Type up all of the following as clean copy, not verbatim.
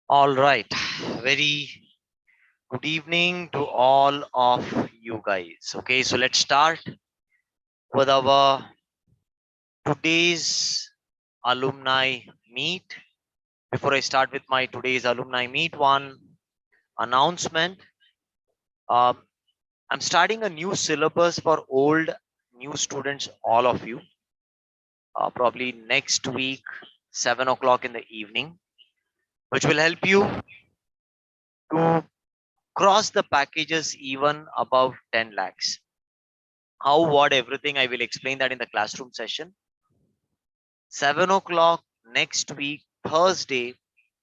All right. Very good evening to all of you guys. Okay, so let's start with our today's alumni meet. Before I start with my today's alumni meet, one announcement. Um, I'm starting a new syllabus for old new students, all of you, probably next week, 7 o'clock in the evening, which will help you to cross the packages even above 10 lakhs. How, what, everything, I will explain that in the classroom session. 7 o'clock next week, Thursday,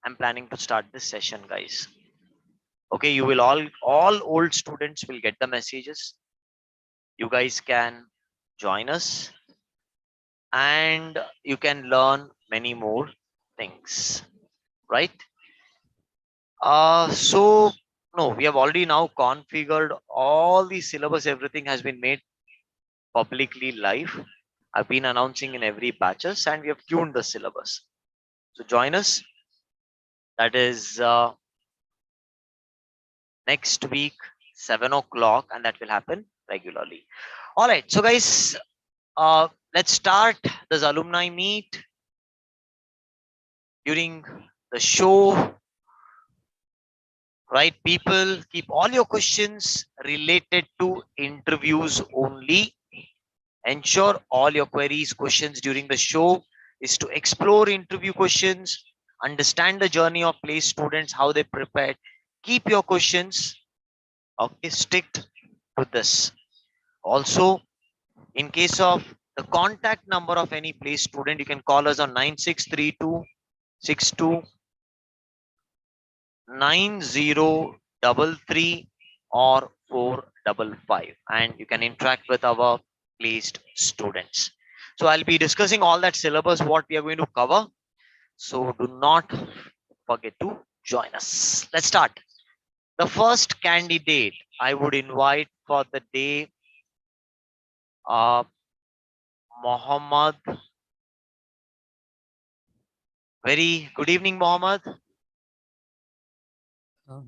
I'm planning to start this session, guys. Okay, you will all old students will get the messages. You guys can join us and you can learn many more things, right? So no, we have already now configured all the syllabus, everything has been made publicly live. I've been announcing in every batches and we have tuned the syllabus. So join us. That is next week, 7 o'clock, and that will happen regularly. All right. So guys, let's start this alumni meet. During the show, right? People, keep all your questions related to interviews only. Ensure all your queries, questions during the show is to explore interview questions, understand the journey of placed students, how they prepared. Keep your questions, okay, stick to this. Also, in case of the contact number of any placed student, you can call us on 9632629033 or 455, and you can interact with our placed students. So I'll be discussing all that syllabus, what we are going to cover. So do not forget to join us. Let's start. The first candidate I would invite for the day, Mohammed. Very good evening, Mohammed.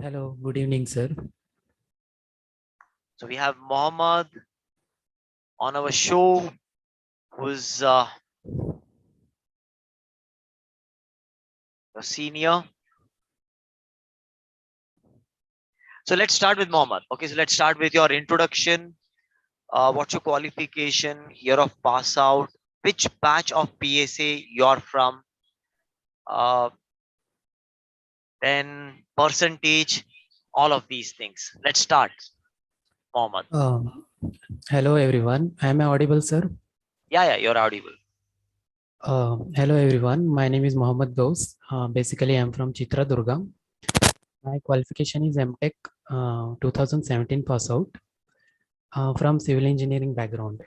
Hello, good evening, sir. So we have Mohammed on our show, who's a senior. So let's start with Mohammed. Okay, so let's start with your introduction. What's your qualification, year of pass out, which batch of PSA you're from, uh, then percentage, all of these things. Let's start, Mohammed. Hello, everyone. Am I audible, sir? Yeah, you're audible. Hello, everyone. My name is Mohammed Ghaus. Basically, I'm from Chitradurga. My qualification is MTech 2017 pass out from civil engineering background.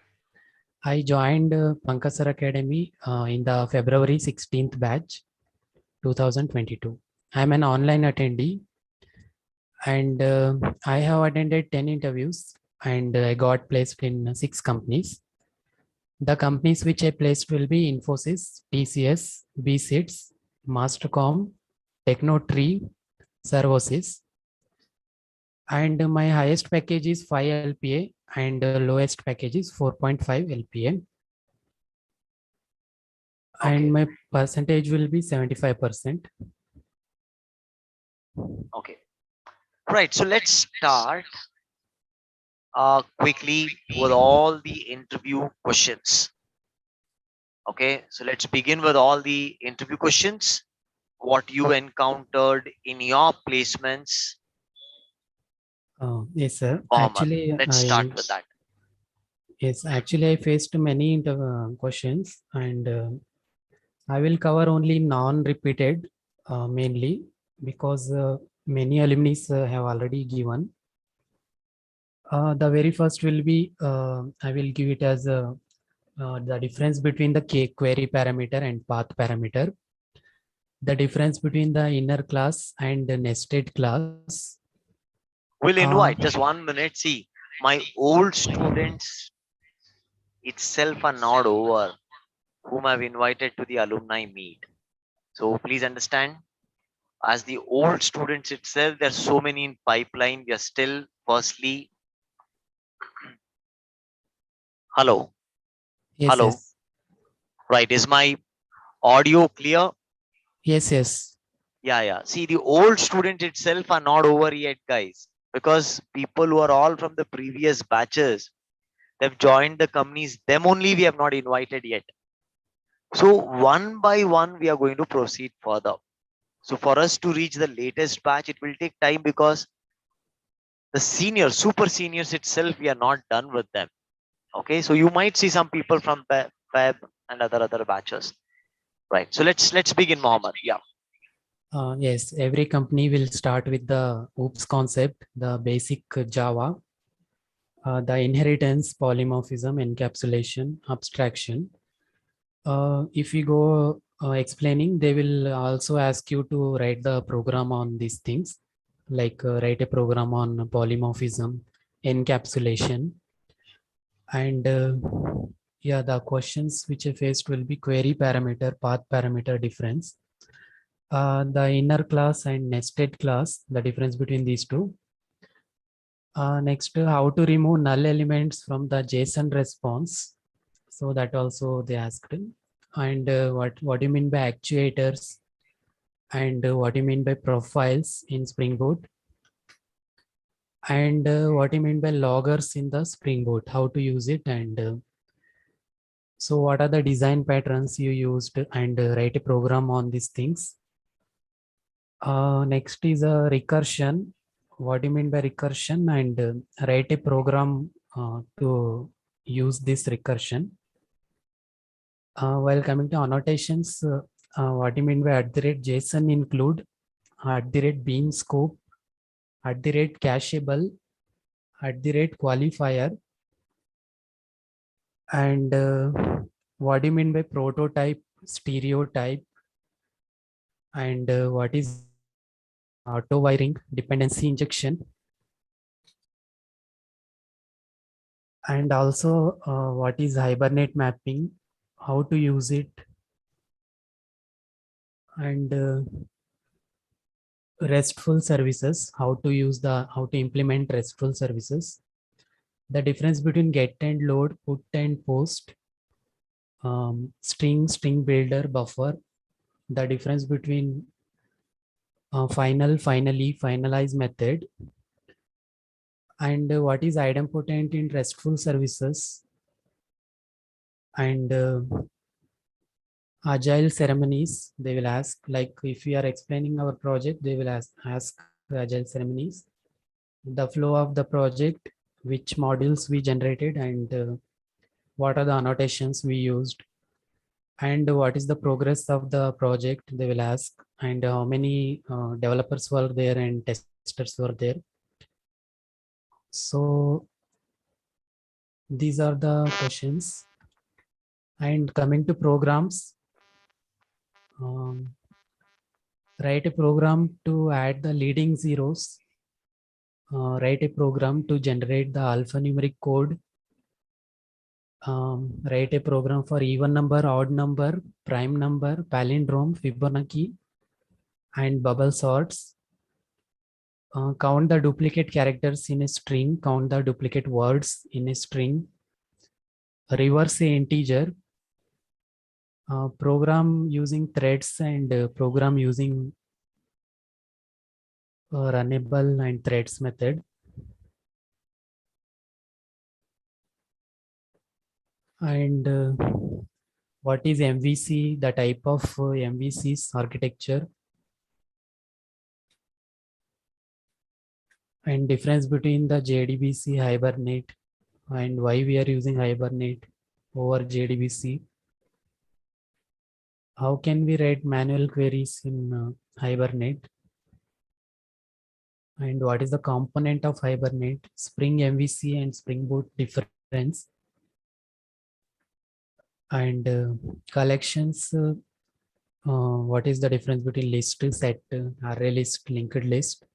I joined Pankaj Academy in the February 16th batch 2022. I'm an online attendee and I have attended 10 interviews and I got placed in 6 companies. The companies which I placed will be Infosys, TCS, BSITS, Mastercom, Technotree, Servosis. And my highest package is 5 LPA and lowest package is 4.5 LPA. Okay. And my percentage will be 75%. Okay. Right. So let's start quickly with all the interview questions. Okay. So let's begin with all the interview questions. What you encountered in your placements. Yes, sir. Mohammed, let's start with that. Yes, actually, I faced many questions and I will cover only non-repeated mainly because many alumni have already given. The very first will be, I will give it as the difference between the query parameter and path parameter. The difference between the inner class and the nested class. We'll invite just 1 minute. See, my old students itself are not over, whom I've invited to the alumni meet. So please understand, As the old students itself, there's so many in pipeline. We are still firstly, hello, Yes, hello, yes, right? Is my audio clear? yes, yes. Yeah. See, the old students itself are not over yet, guys, because people who are all from the previous batches, they've joined the companies. Them only we have not invited yet. So one by one, we are going to proceed further. So for us to reach the latest batch, it will take time because the seniors, super seniors itself, we are not done with them. Okay, so you might see some people from Feb and other batches. Right. So let's begin, Mohammed. Yeah. Yes, every company will start with the OOPS concept, the basic Java, the inheritance, polymorphism, encapsulation, abstraction. If we go explaining, they will also ask you to write the program on these things, like write a program on polymorphism, encapsulation, and yeah, the questions which I faced will be query parameter, path parameter difference, the inner class and nested class, the difference between these two. Next, how to remove null elements from the JSON response. So that also they asked. And what do you mean by actuators? And what do you mean by profiles in Spring Boot? And what do you mean by loggers in the Spring Boot? How to use it? And so what are the design patterns you used? And write a program on these things. Next is a recursion. What do you mean by recursion? And write a program to use this recursion. While coming to annotations, what do you mean by @JSON include, @bean scope, @cacheable, @qualifier, and what do you mean by prototype, stereotype, and what is auto wiring, dependency injection, and also what is Hibernate mapping, how to use it, and RESTful services, how to implement RESTful services, the difference between get and load, put and post, string builder, buffer, the difference between finally, finalize method, and what is idempotent in RESTful services, and agile ceremonies. They will ask, like if we are explaining our project, they will ask agile ceremonies, the flow of the project, which modules we generated, and what are the annotations we used, and what is the progress of the project, they will ask, and how many developers were there and testers were there. So these are the questions. And coming to programs, um, write a program to add the leading zeros, write a program to generate the alphanumeric code, write a program for even number, odd number, prime number, palindrome, Fibonacci, and bubble sorts. Count the duplicate characters in a string, count the duplicate words in a string, reverse a integer, program using threads, and program using runnable and threads method. And what is MVC, the type of MVC's architecture, and difference between the JDBC, Hibernate, and why we are using Hibernate over JDBC. How can we write manual queries in Hibernate? And what is the component of Hibernate, Spring MVC and Spring Boot difference, and collections. What is the difference between list, set, array list, linked list,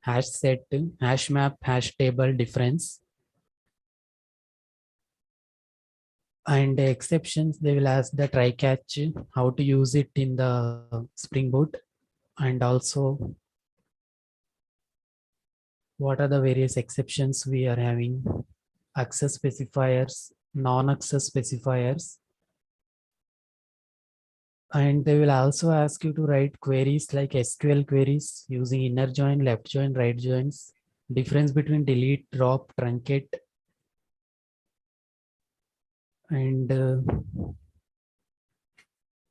hash set, hash map, hash table difference, and exceptions. They will ask the try catch, how to use it in the Spring Boot, and also what are the various exceptions we are having, access specifiers, non-access specifiers, and they will also ask you to write queries like SQL queries using inner join, left join, right joins, difference between delete, drop, truncate, and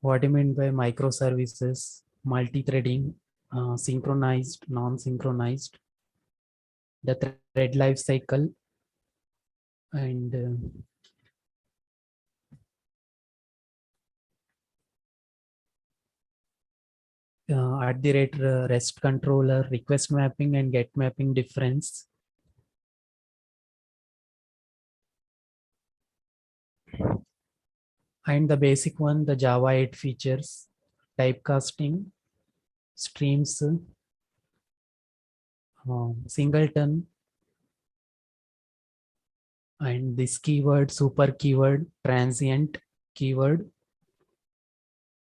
what do you mean by microservices, multi-threading, synchronized, non-synchronized, the thread life cycle, and at the rate REST controller, request mapping and get mapping difference. And the basic one, the Java 8 features, typecasting, streams, singleton, and this keyword, super keyword, transient keyword,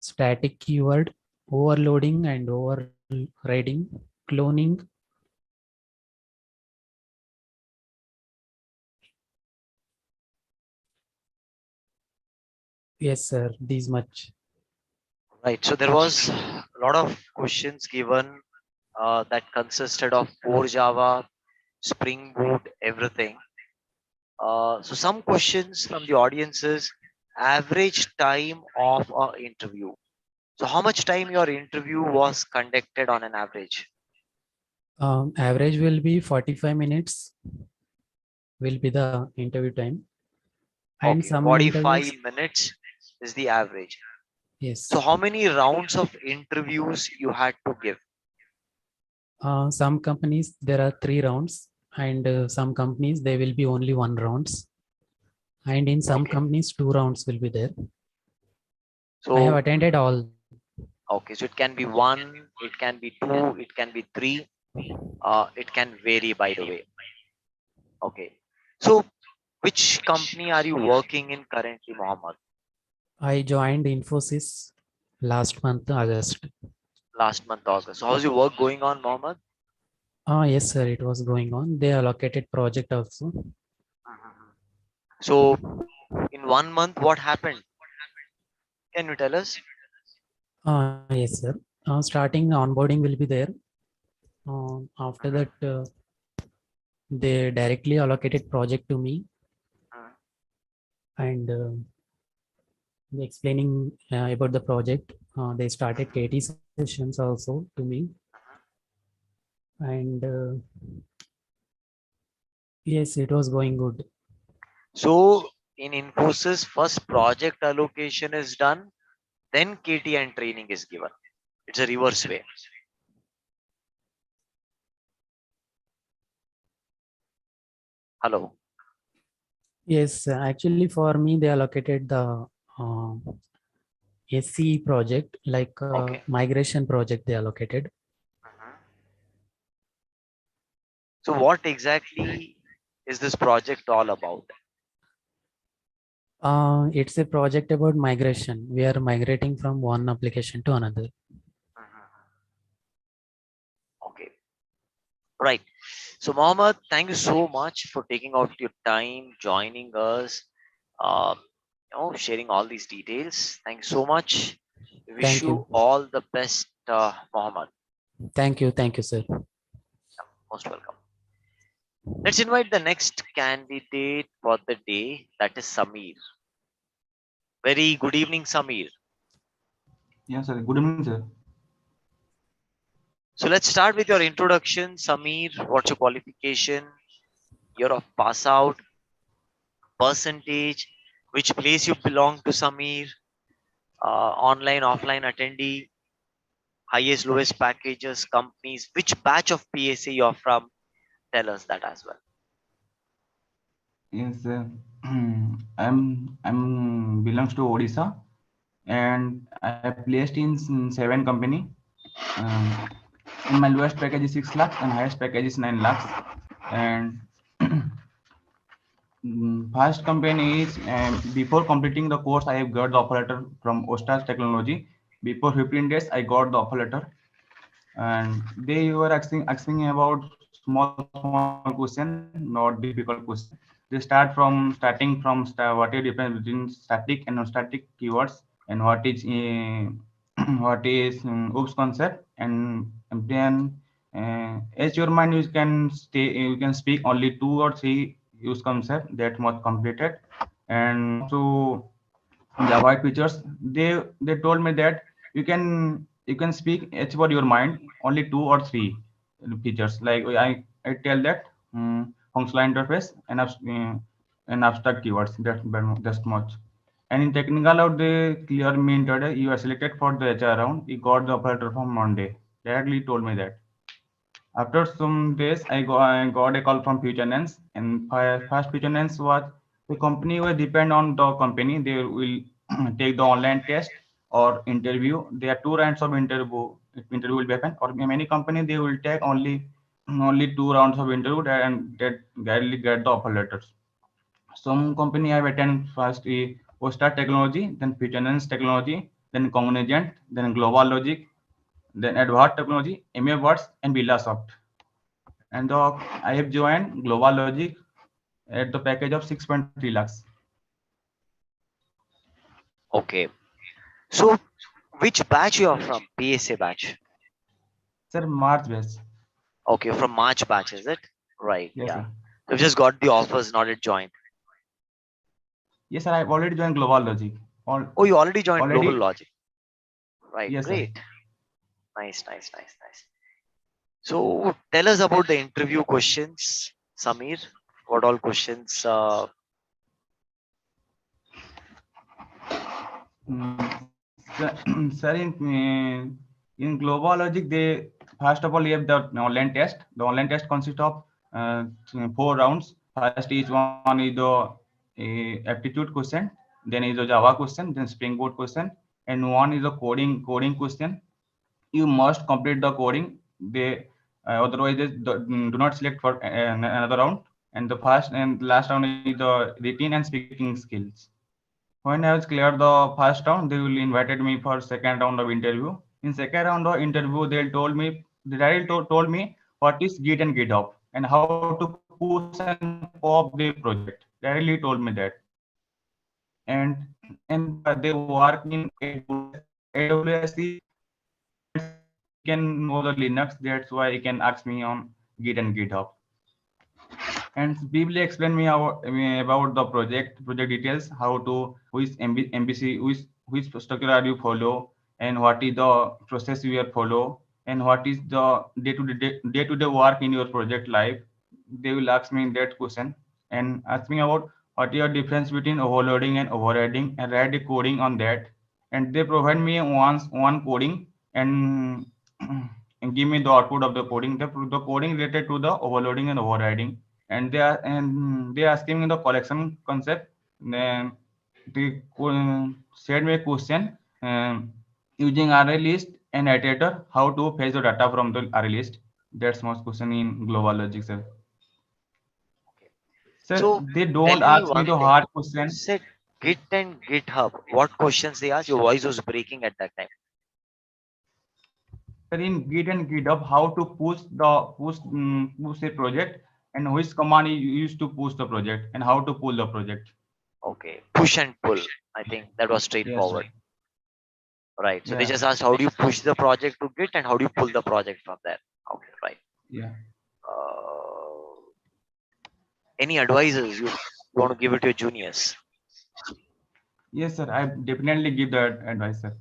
static keyword, overloading and overriding, cloning. Yes, sir, these much. Right. So there was a lot of questions given that consisted of core Java, Spring Boot, everything. So some questions from the audience is average time of a interview. So how much time your interview was conducted on an average? Average will be 45 minutes will be the interview time. And Okay, some 45 interviews, minutes is the average. yes. So how many rounds of interviews you had to give? Some companies, there are 3 rounds, and some companies, there will be only 1 rounds. And in some Okay. companies, 2 rounds will be there. I have So attended all. okay, so it can be one, it can be two, it can be three. It can vary by the way. Okay. So which company are you working in currently, Mohammed? I joined Infosys last month, August. Last month, August. So how's your work going on, Mohammed? Yes, sir, it was going on. They allocated project also. Mhm. So in 1 month, what happened? Can you tell us? Yes, sir. Starting onboarding will be there. After Mhm. that, they directly allocated project to me, Mhm. and explaining about the project. They started KT sessions also to me, and yes, it was going good. So in Infosys, first project allocation is done, then KT and training is given. It's a reverse way. Hello. Yes, actually for me, they allocated the uh, SCE project, like Okay. migration project they allocated. Mhm. So what exactly is this project all about? It's a project about migration. We are migrating from one application to another. Mhm. Okay. Right. So Mohammed, thank you so much for taking out your time, joining us, um, sharing all these details. Thank you so much. We wish Thank you. you all the best, Mohammed. Thank you, sir. Most welcome. Let's invite the next candidate for the day. That is Samir. Very good evening, Samir. Yes, sir. Good evening, sir. So let's start with your introduction, Samir. What's your qualification? Year of pass out, percentage, which place you belong to, Samir, online, offline attendee, highest, lowest packages, companies, which batch of PSA you're from. Tell us that as well. Yes, I'm belongs to Odisha, and I placed in 7 company. Um, in my lowest package is 6 lakhs and highest package is 9 lakhs. And first company is before completing the course, I have got the offer letter from Ostas Technology. Before 15 days, I got the offer letter. and they were asking about small question, not difficult question. They starting from what is difference between static and non-static keywords, and what is what is oops concept, and then as your mind you can speak only 2 or 3 use concept that was completed. And comes to Java features, they told me that you can speak it's about your mind only 2 or 3 features. Like I tell that functional interface and abstract keywords. That's much. And in technical out they clear me today you are selected for the HR round. You got the operator from Monday. Directly told me that. After some days, I got a call from Fusionance, and first Fusionance was the company will depend on the company. They will take the online test or interview. There are 2 rounds of interview. Interview will be happen, or many company they will take only 2 rounds of interview and that directly get the offer letters. Some company have attended first Poster Technology, then Fusionance Technology, then Cognizant, then Global Logic, then Advanced Technology, MA Words, and Villasoft. And I have joined Global Logic at the package of 6.3 lakhs. Okay. So which batch you are from? PSA batch. Sir, March base. Okay, from March batch, is it? Right. Yes, Yeah. sir. You've just got the offers, not yet joined. Yes, sir. I've already joined Global Logic. Oh, you already joined Global Already. Logic. Right. Yes, sir. Great. Nice, nice, nice, nice. So tell us about the interview questions, Samir. What all questions? Sir, in Global Logic, they first of all you have the online test. The online test consists of 4 rounds. First, each one is the aptitude question, then is the Java question, then Spring Boot question, and one is a coding question. You must complete the coding. They otherwise they do not select for another round. And the first and last round is the written and speaking skills. When I was cleared the first round, they will invited me for second round of interview. In second round of interview, they directly told me what is Git and GitHub and how to push and pop the project. Directly told me that. And they work in AWS. AWS is and he can know the Linux. That's why he can ask me on Git and GitHub. And briefly explain me about the project details, how to which MBC, which structure are you follow, and what is the process you are follow, and what is the day to day work in your project life. They will ask me that question and ask me about what is the difference between overloading and overriding, and write the coding on that. And they provide me one coding and and give me the output of the coding. The coding related to the overloading and overriding, and they asking me the collection concept. Then they said me a question using array list and iterator, how to fetch the data from the array list. That's most question in global logic, sir. Sir, So they tell don't me ask me one the thing. hard You question. said Git and GitHub. What questions they asked? Your voice was breaking at that time. Sir, in Git and GitHub, how to push a project, and which command you use to push the project, and how to pull the project. Okay. Push and pull. I think that was Yes, sir. straightforward. Right. So they Yeah, just asked how do you push the project to Git and how do you pull the project from there. Okay. Right. yeah. Uh, any advices you want to give it to your juniors? Yes, sir. I definitely give that advice, sir.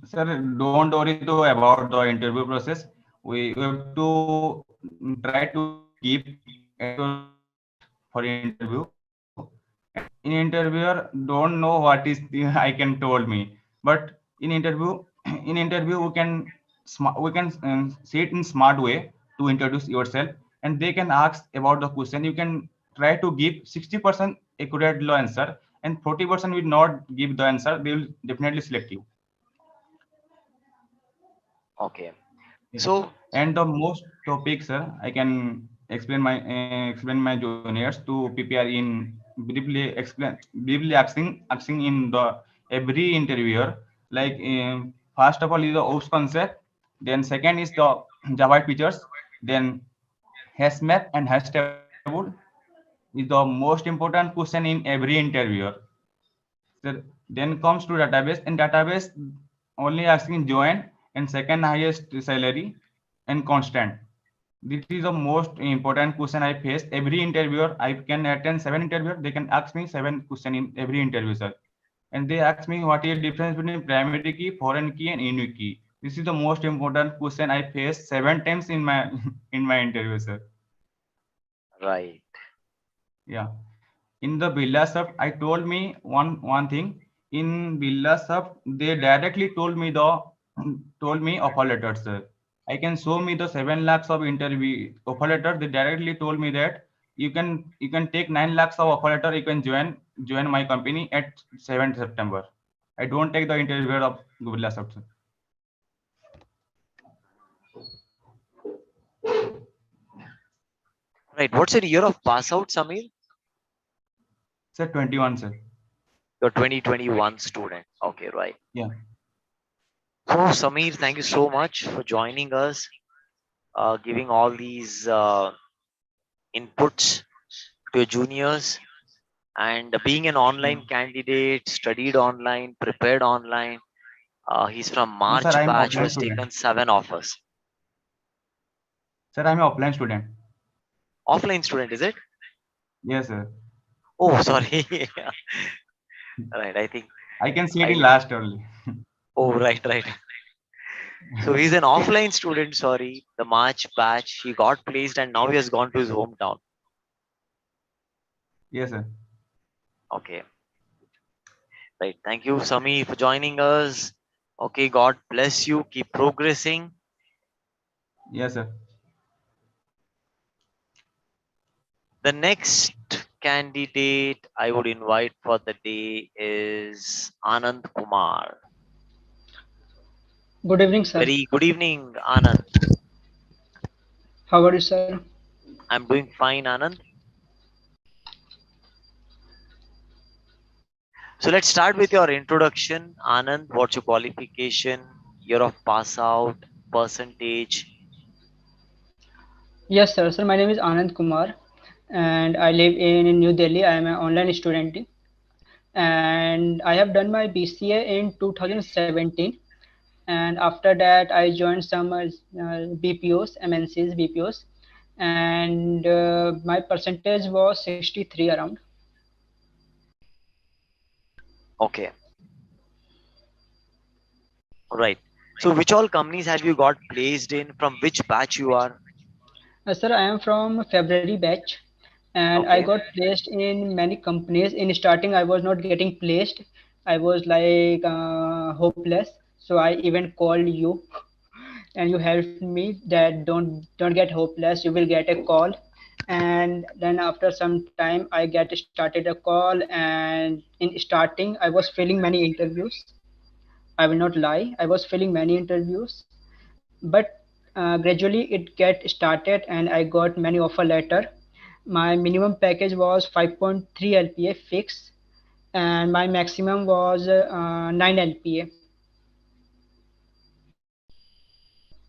Sir, don't worry though about the interview process. We have to try to keep at your best for interview. And in interviewer don't know what is the I can told me, but in interview we can say it in smart way to introduce yourself, and they can ask about the question. You can try to give 60% accurate answer, and 40% will not give the answer. They will definitely select you. Okay. Yeah. So And the most topics, sir, I can explain my juniors to prepare in briefly asking in the every interviewer, like first of all is the OOPS concept. Then second is the Java features. Then hash map and hash table is the most important question in every interviewer. So then comes to database. In database, only asking join and second highest salary and constant. This is the most important question I face. Every interviewer, I can attend 7 interviews. They can ask me 7 questions in every interview, sir. And they ask me what is the difference between primary key, foreign key, and unique key. This is the most important question I face 7 times in my in my interview, sir. Right. Yeah. In the Birlasoft, I told me one thing. In Birlasoft, they directly told me offer letter, sir. I can show me the 7 lakhs of interview offer letter. They directly told me that you can take 9 lakhs of offer letter. You can join my company at 7th September. I don't take the interview of Birlasoft, sir. Right. What's your year of pass out, Samir? Sir, 21, sir. You're 2021 student. Okay, right. Yeah. So, Samir, thank you so much for joining us, giving all these inputs to your juniors, and being an online candidate, studied online, prepared online. He's from No, sir, March I'm batch, who offline has student. taken 7 offers. Sir, I'm an offline student. Offline student, is it? Yes, sir. Oh, sorry. Right. I think I can see it in I. last only. Oh, right, right. So he's an offline student. Sorry, the March batch. He got placed, and now he has gone to his hometown. Yes, sir. Okay. Right. Thank you, Sami, for joining us. Okay. God bless you. Keep progressing. Yes, sir. The next candidate I would invite for the day is Anand Kumar. Good evening, sir. Very good evening, Anand. How are you, sir? I'm doing fine, Anand. So let's start with your introduction, Anand. What's your qualification, year of pass out, percentage? Yes, sir. Sir, my name is Anand Kumar, and I live in New Delhi. I am an online student, and I have done my BCA in 2017. And after that, I joined some BPOs, MNCs, BPOs, and my percentage was 63 around. Okay, right. So which all companies have you got placed in? From which batch you are? Sir, I am from February batch, and I Okay. got placed in many companies. In starting, I was not getting placed. I was like hopeless. So I even called you, and you helped me that don't get hopeless. You will get a call, and then after some time, I get started a call. And in starting, I was filling many interviews. I will not lie. I was filling many interviews, but gradually it get started and I got many offer letter. My minimum package was 5.3 lpa fixed and my maximum was 9 lpa.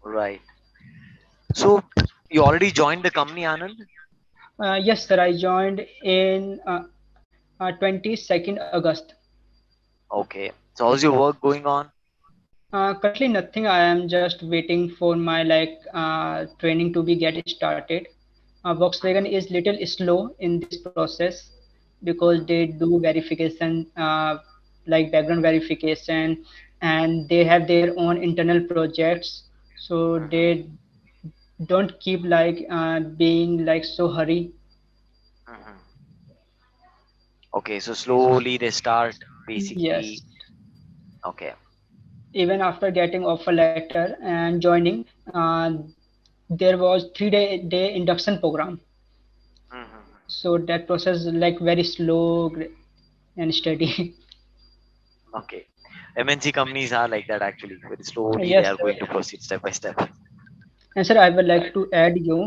Right. So you already joined the company, Anand? Yes, sir, I joined in 22nd August. Okay. So how's your work going on? Currently nothing. I am just waiting for my training to be get started. Volkswagen is little slow in this process because they do verification, like background verification, and they have their own internal projects. So they don't keep being like so hurry. Mhm. Okay. So slowly they start Yes. basically. Okay. Even after getting offer letter and joining, there was 3 day induction program. Mhm. So that process is like very slow and steady. Okay. MNC companies are like that actually. Very slowly they Yes, are sir. going to proceed step by step. And sir, I would like to add you,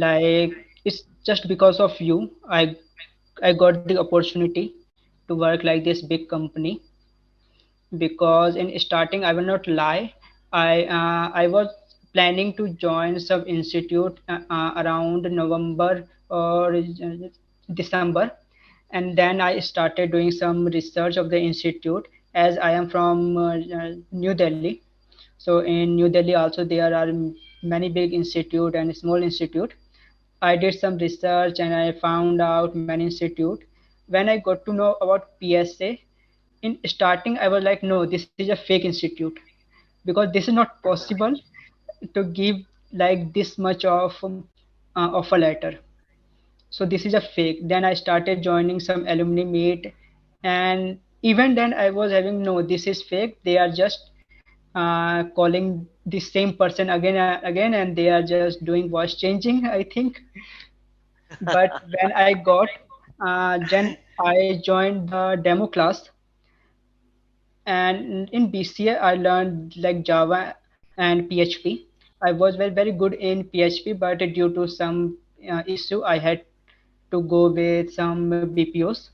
like it's just because of you, I got the opportunity to work like this big company. because in starting I will not lie, I was planning to join some institute around November or December, and then I started doing some research of the institute, as I am from New Delhi. So in New Delhi also there are many big institute and small institute. I did some research and I found out many institute. When I got to know about PSA, in starting I was like, no, this is a fake institute, because this is not possible to give like this much of offer letter. So this is a fake. Then I started joining some alumni meet, and even then I was having, no, this is fake, they are just calling the same person again and again, and they are just doing voice changing, I think. But when I got then I joined the demo class, and in BCA I learned like Java and PHP. I was very good in PHP, but due to some issue I had to go with some BPOs.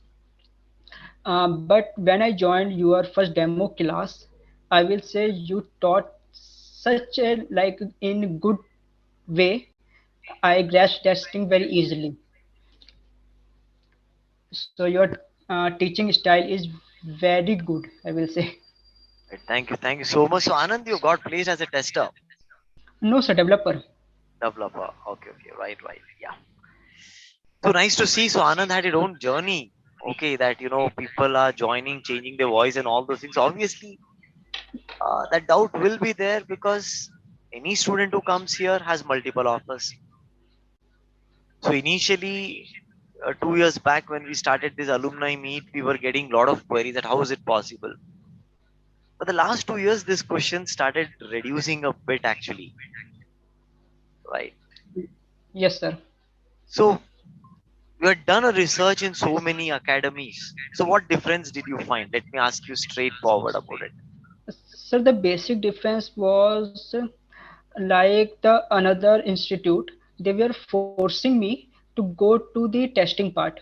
But when I joined your first demo class, I will say you taught such a like in good way. I grasped testing very easily. So your teaching style is very good, I will say. Right, thank you so much. So Anand, you got placed as a tester, No, sir, developer. developer. Okay, right, yeah. So nice to see. So Anand had his own journey. Okay, that people are joining, changing their voice and all those things. Obviously, that doubt will be there because any student who comes here has multiple offers. So initially, 2 years back when we started this alumni meet, we were getting a lot of queries that how is it possible. But the last 2 years, this question started reducing a bit actually, right? Yes, sir. So you had done a research in so many academies. So what difference did you find? Let me ask you straightforward about it. Sir, the basic difference was like the another institute, they were forcing me to go to the testing part,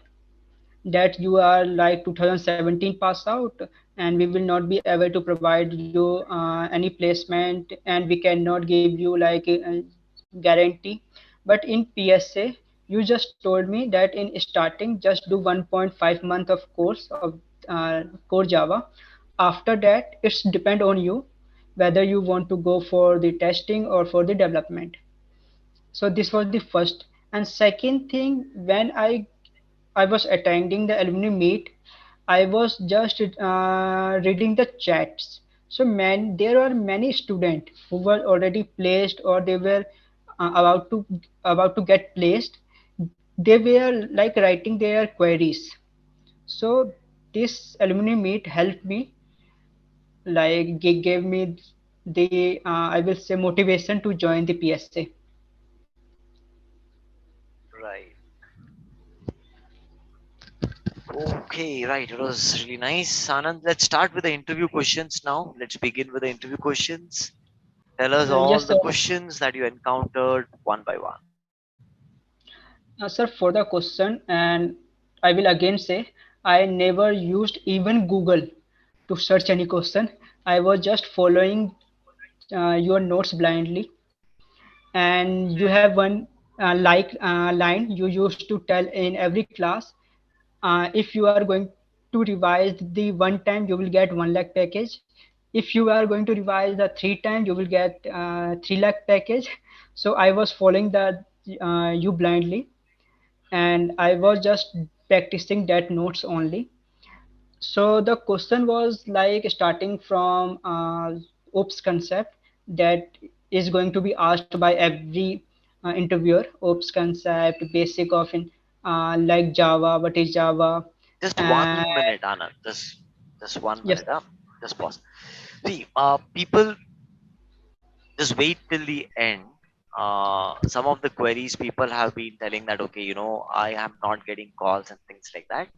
that you are like 2017 pass out and we will not be able to provide you any placement, and we cannot give you like a guarantee. But in PSA you just told me that in starting just do 1.5 month of course of core Java. After that it's depend on you whether you want to go for the testing or for the development. So this was the first. And second thing, when I was attending the alumni meet, I was just reading the chats. So man, there are many students who were already placed or they were about to get placed. They were like writing their queries. So this alumni meet helped me, like gave me the I will say motivation to join the PSA. Right. Okay, right. It was really nice. Anand, let's start with the interview questions now. Let's begin with the interview questions. Tell us all Yes, the sir. questions that you encountered one by one. Sir, for the question, and I will again say, I never used even Google to search any question. I was just following your notes blindly, and you have one line you used to tell in every class. If you are going to revise the one time, you will get 1 lakh package. If you are going to revise the three times, you will get 3 lakh package. So I was following that you blindly, and I was just practicing that notes only. So the question was like starting from OPS concept, that is going to be asked by every interviewer. OPS concept, basic of in like Java, what is Java, Just and 1 minute, Anand. Just one yes, minute. Just pause. See, people just wait till the end. Some of the queries people have been telling that okay, I am not getting calls and things like that.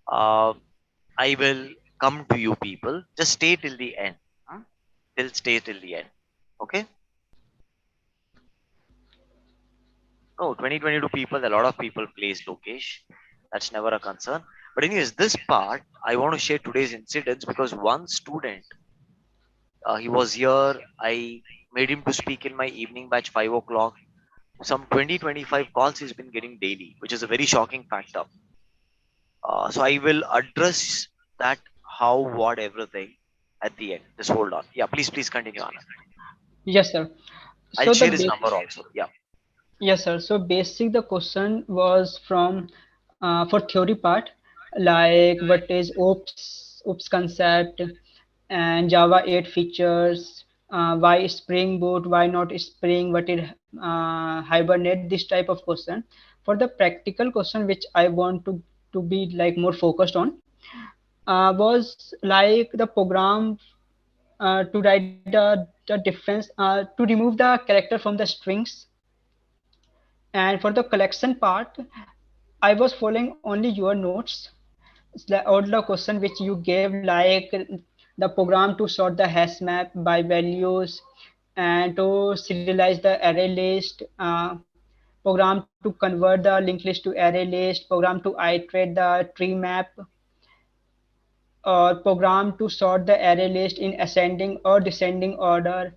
Uh, I will come to you people. Just stay till the end. Hmm? Stay till the end. Okay? No, 2022 people, a lot of people plays Lokesh. That's never a concern. But anyways, this part I want to share today's incidents because one student, he was here. I made him to speak in my evening batch 5 o'clock. Some 20-25 calls he's been getting daily, which is a very shocking factor. So I will address that, how, what, everything at the end. Just hold on. Yeah, please continue, Anand. Yes, sir. I'll So the share his number basic, also. Yeah. yes, sir. So basic the question was from for theory part, like what is OOPS concept and Java 8 features, why Spring Boot, why not Spring, what is Hibernate, this type of question. For the practical question, which I want to be like more focused on, was like the program to write the difference to remove the character from the strings. And for the collection part, I was following only your notes. It's like all the question which you gave, like the program to sort the hash map by values and to serialize the array list, program to convert the linked list to array list, program to iterate the tree map, or program to sort the array list in ascending or descending order,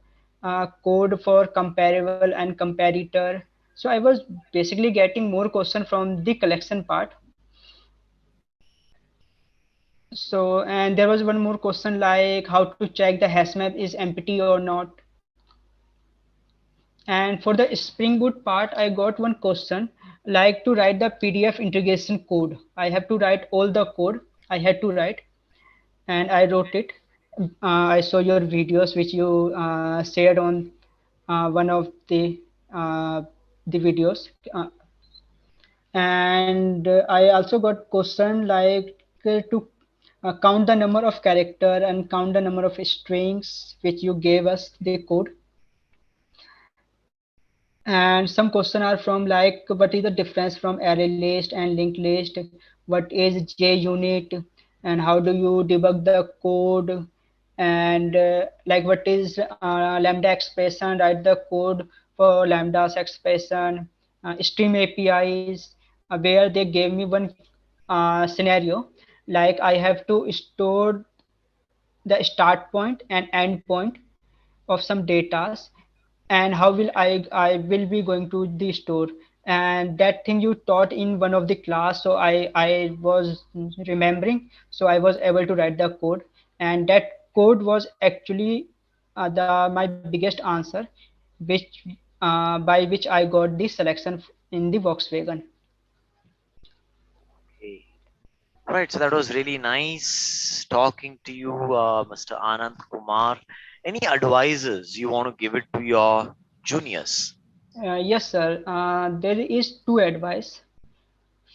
code for comparable and comparator. So I was basically getting more question from the collection part. So, and there was one more question like how to check the hash map is empty or not. And for the Spring Boot part, I got one question like to write the PDF integration code. I have to write all the code I had to write, and I wrote it. I saw your videos which you shared on one of uh, the videos, and I also got question like to count the number of character and count the number of strings which you gave us the code. And some question are from like what is the difference from array list and linked list, what is JUnit, and how do you debug the code, and like what is lambda expression, write the code for lambda's expression, stream APIs, where they gave me one scenario like I have to store the start point and end point of some datas, and how will I will be going to the store, and that thing you taught in one of the class, so I was remembering, so I was able to write the code, and that code was actually the my biggest answer, which by which I got the selection in the Volkswagen. Okay. Right. So that was really nice talking to you, Mr. Anand Kumar. Any advices you want to give it to your juniors? Yes, sir. There is two advice.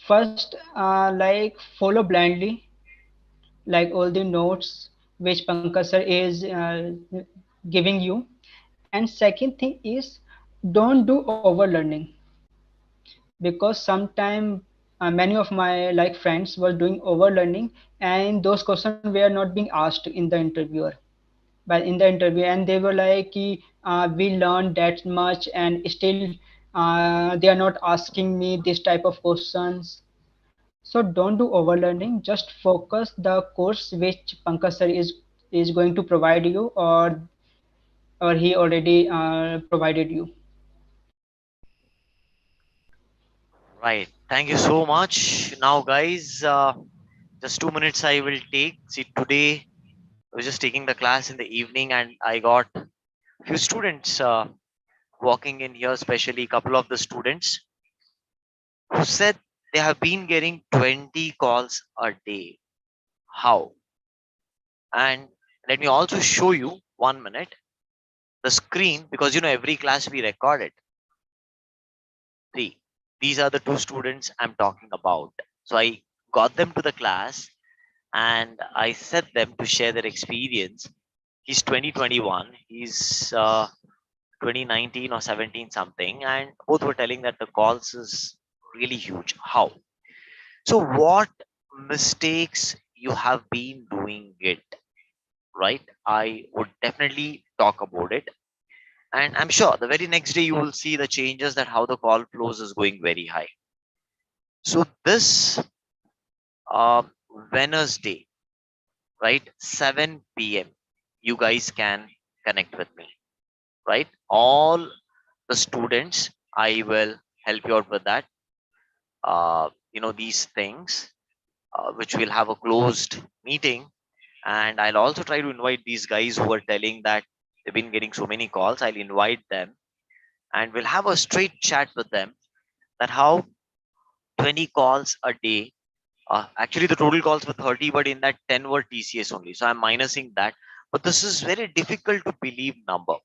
First, like follow blindly, like all the notes which Pankaj sir is giving you. And second thing is don't do overlearning, because sometimes many of my like friends were doing overlearning, and those questions were not being asked in the interviewer, but in the interview, and they were like "Ki, we learned that much and still they are not asking me this type of questions." So don't do overlearning. Just focus the course which Pankaj sir is going to provide you, or he already provided you. Right. Thank you so much. Now, guys, just 2 minutes I will take. See, today I was just taking the class in the evening, and I got few students walking in here, especially a couple of the students who said they have been getting 20 calls a day. How? And let me also show you 1 minute the screen, because every class we record it. See, these are the two students I'm talking about. So I got them to the class and I set them to share their experience. He's 2021, he's 2019 or 17 something, and both were telling that the calls is really huge. How? So what mistakes you have been doing it, right? I would definitely talk about it. And I'm sure the very next day you will see the changes, that how the call flows is going very high. So this uh, Wednesday, right? 7 p.m. You guys can connect with me, right? All the students, I will help you out with that. These things, which will have a closed meeting. And I'll also try to invite these guys who are telling that they've been getting so many calls. I'll invite them and we'll have a straight chat with them that how 20 calls a day. Actually, the total calls were 30, but in that 10 were TCS only. So I'm minusing that. But this is very difficult to believe number.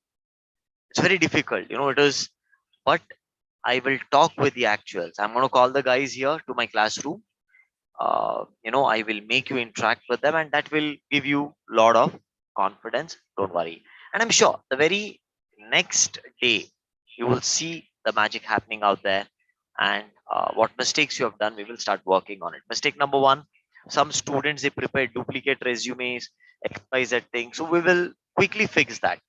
It's very difficult. It is. But I will talk with the actuals. I'm going to call the guys here to my classroom. I will make you interact with them, and that will give you a lot of confidence. Don't worry. And I'm sure the very next day you will see the magic happening out there. And what mistakes you have done, we will start working on it. Mistake number one: some students they prepare duplicate resumes, XYZ thing. So we will quickly fix that.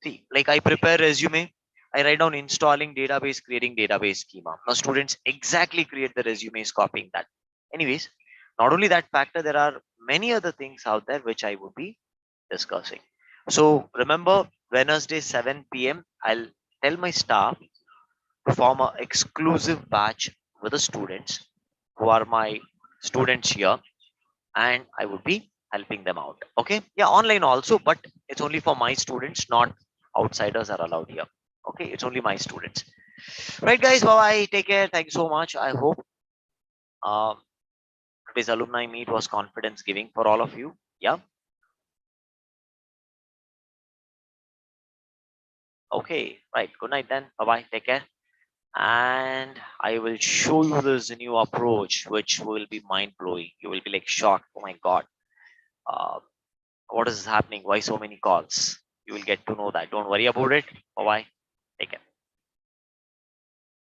See, like I prepare resume, I write down installing database, creating database schema. Now students exactly create the resumes, copying that. Anyways, not only that factor, there are many other things out there which I would be discussing. So remember, Wednesday 7 p.m. I'll tell my staff to form an exclusive batch with the students who are my students here, and I would be helping them out. Okay, yeah, online also, but it's only for my students, not outsiders are allowed here. Okay, it's only my students. Right, guys, bye bye. Take care. Thank you so much. I hope um, today's alumni meet was confidence giving for all of you. Yeah. Okay. Right. Good night then. Bye bye. Take care. And I will show you this new approach, which will be mind blowing. You will be like shocked. Oh my God. Uh, what is happening? Why so many calls? You will get to know that. Don't worry about it. Bye bye.